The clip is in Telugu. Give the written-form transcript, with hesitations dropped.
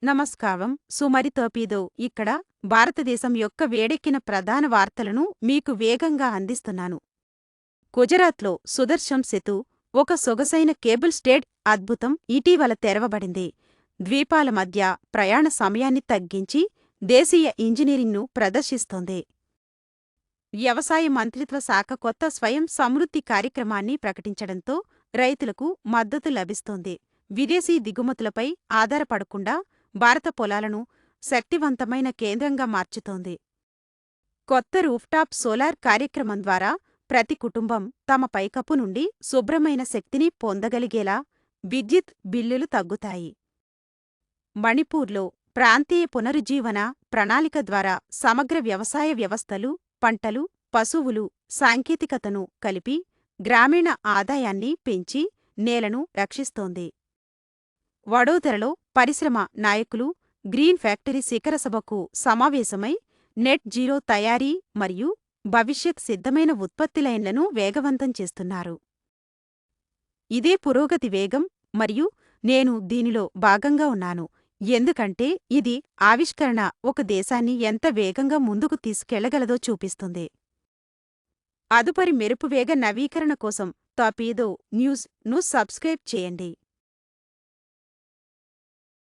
నమస్కారం. సుమరి తోపీదో ఇక్కడ భారతదేశం యొక్క వేడెక్కిన ప్రధాన వార్తలను మీకు వేగంగా అందిస్తున్నాను. గుజరాత్లో సుదర్శన్ సెతు, ఒక సొగసైన కేబుల్ స్టేడ్ అద్భుతం ఇటీవల తెరవబడింది. ద్వీపాల మధ్య ప్రయాణ సమయాన్ని తగ్గించి దేశీయ ఇంజనీరింగ్ను ప్రదర్శిస్తోంది. వ్యవసాయ మంత్రిత్వ శాఖ కొత్త స్వయం సమృద్ధి కార్యక్రమాన్ని ప్రకటించడంతో రైతులకు మద్దతు లభిస్తోంది. విదేశీ దిగుమతులపై ఆధారపడకుండా భారత పొలాలను శక్తివంతమైన కేంద్రంగా మార్చుతోంది. కొత్త రూఫ్టాప్ సోలార్ కార్యక్రమం ద్వారా ప్రతి కుటుంబం తమ పైకప్పు నుండి శుభ్రమైన శక్తిని పొందగలిగేలా విద్యుత్ బిల్లులు తగ్గుతాయి. మణిపూర్లో ప్రాంతీయ పునరుజ్జీవన ప్రణాళిక ద్వారా సమగ్ర వ్యవసాయ వ్యవస్థలు, పంటలు, పశువులు, సాంకేతికతను కలిపి గ్రామీణ ఆదాయాన్ని పెంచి నేలను రక్షిస్తోంది. వడోదరలో పరిశ్రమ నాయకులు గ్రీన్ ఫ్యాక్టరీ శిఖర సభకు సమావేశమై నెట్ జీరో తయారీ మరియు భవిష్యత్ సిద్ధమైన ఉత్పత్తి లైన్లను వేగవంతం చేస్తున్నారు. ఇదే పురోగతి వేగం మరియు నేను దీనిలో భాగంగా ఉన్నాను, ఎందుకంటే ఇది ఆవిష్కరణ ఒక దేశాన్ని ఎంత వేగంగా ముందుకు తీసుకెళ్లగలదో చూపిస్తుంది. అదుపరి మెరుపువేగ నవీకరణ కోసం తాపీదో న్యూస్ ను సబ్స్క్రైబ్ చేయండి.